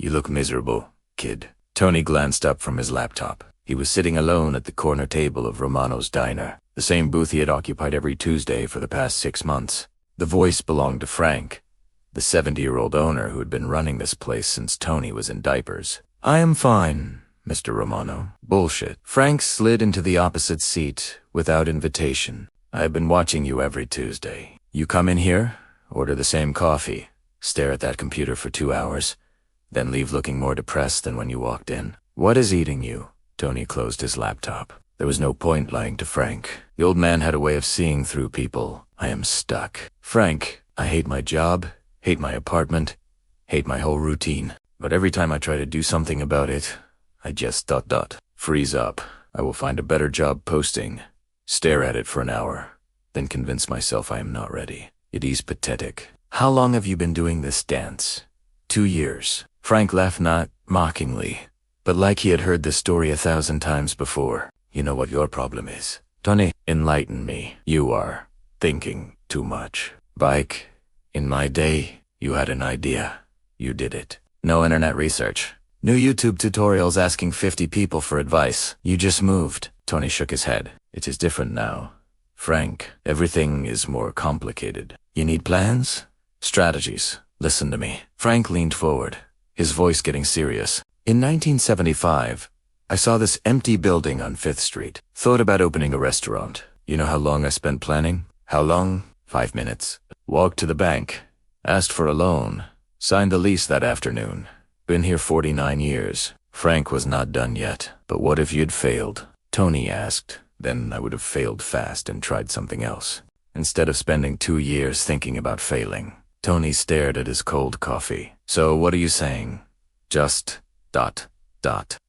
You look miserable, kid. Tony glanced up from his laptop. He was sitting alone at the corner table of Romano's diner, the same booth he had occupied every Tuesday for the past 6 months. The voice belonged to Frank, the 70-year-old owner who had been running this place since Tony was in diapers. I am fine, Mr. Romano. Bullshit. Frank slid into the opposite seat without invitation. I have been watching you every Tuesday. You come in here, order the same coffee, stare at that computer for 2 hours, then leave looking more depressed than when you walked in. What is eating you? Tony closed his laptop. There was no point lying to Frank. The old man had a way of seeing through people. I am stuck. Frank, I hate my job, hate my apartment, hate my whole routine. But every time I try to do something about it, I just ... freeze up. I will find a better job posting, stare at it for an hour, then convince myself I am not ready. It is pathetic. How long have you been doing this dance? 2 years. Frank laughed, not mockingly, but like he had heard this story 1,000 times before. You know what your problem is? Tony, enlighten me. You are thinking too much. Bike, in my day, you had an idea. You did it. No internet research. New YouTube tutorials asking 50 people for advice. You just moved. Tony shook his head. It is different now. Frank, everything is more complicated. You need plans? Strategies. Listen to me. Frank leaned forward, his voice getting serious. In 1975, I saw this empty building on 5th Street. Thought about opening a restaurant. You know how long I spent planning? How long? 5 minutes. Walked to the bank. Asked for a loan. Signed the lease that afternoon. Been here 49 years. Frank was not done yet. But what if you'd failed? Tony asked. Then I would have failed fast and tried something else. Instead of spending 2 years thinking about failing. Tony stared at his cold coffee. So what are you saying? Just ...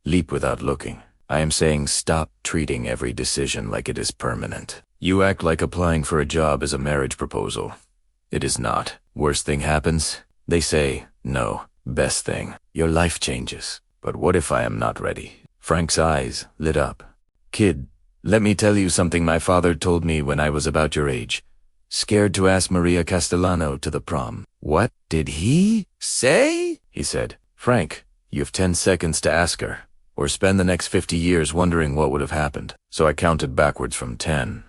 leap without looking. I am saying stop treating every decision like it is permanent. You act like applying for a job is a marriage proposal. It is not. Worst thing happens, they say no. Best thing, your life changes. But what if I am not ready? Frank's eyes lit up. Kid, let me tell you something my father told me when I was about your age. Scared to ask Maria Castellano to the prom. What did he say? He said, Frank, you have 10 seconds to ask her, or spend the next 50 years wondering what would have happened. So I counted backwards from 10,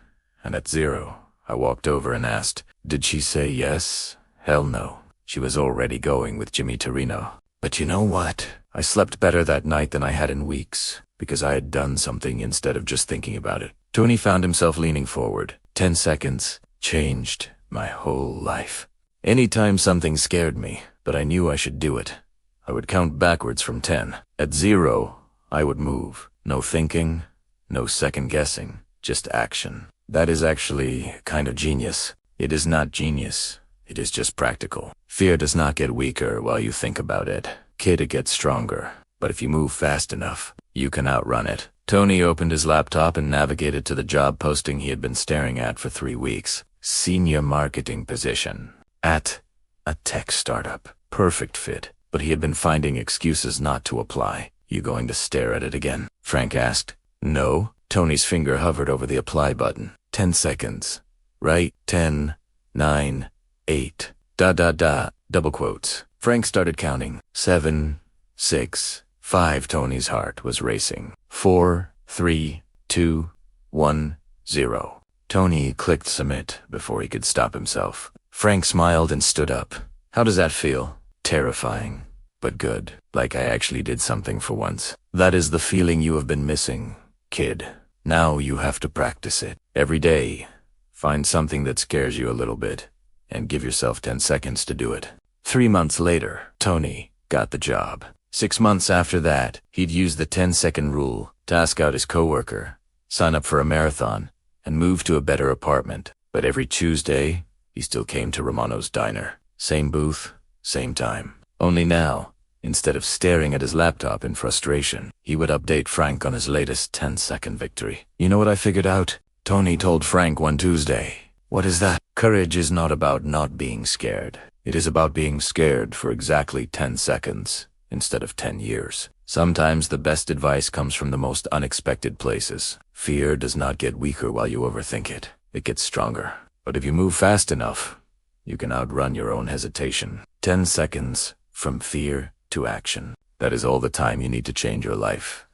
and at 0, I walked over and asked, did she say yes? Hell no. She was already going with Jimmy Torino. But you know what? I slept better that night than I had in weeks, because I had done something instead of just thinking about it. Tony found himself leaning forward. 10 seconds changed my whole life. Anytime something scared me, but I knew I should do it, I would count backwards from 10. At 0, I would move. No thinking, no second guessing, just action. That is actually kind of genius. It is not genius. It is just practical. Fear does not get weaker while you think about it. Kid, it gets stronger. But if you move fast enough, you can outrun it. Tony opened his laptop and navigated to the job posting he had been staring at for 3 weeks. Senior marketing position. At a tech startup. Perfect fit. But he had been finding excuses not to apply. You going to stare at it again? Frank asked. No. Tony's finger hovered over the apply button. 10 seconds. Right? 10, 9, 8. ... double quotes. Frank started counting. 7, 6, 5. Tony's heart was racing. 4, 3, 2, 1, 0. Tony clicked submit before he could stop himself. Frank smiled and stood up. How does that feel? Terrifying, but good. Like I actually did something for once. That is the feeling you have been missing, kid. Now you have to practice it. Every day, find something that scares you a little bit, and give yourself 10 seconds to do it. 3 months later, Tony got the job. 6 months after that, he'd used the 10-second rule to ask out his coworker, sign up for a marathon, and move to a better apartment. But every Tuesday, he still came to Romano's diner. Same booth, same time. Only now, instead of staring at his laptop in frustration, he would update Frank on his latest 10-second victory. You know what I figured out? Tony told Frank one Tuesday. What is that? Courage is not about not being scared. It is about being scared for exactly 10 seconds instead of 10 years. Sometimes the best advice comes from the most unexpected places. Fear does not get weaker while you overthink it. It gets stronger. But if you move fast enough, you can outrun your own hesitation. 10 seconds from fear to action. That is all the time you need to change your life.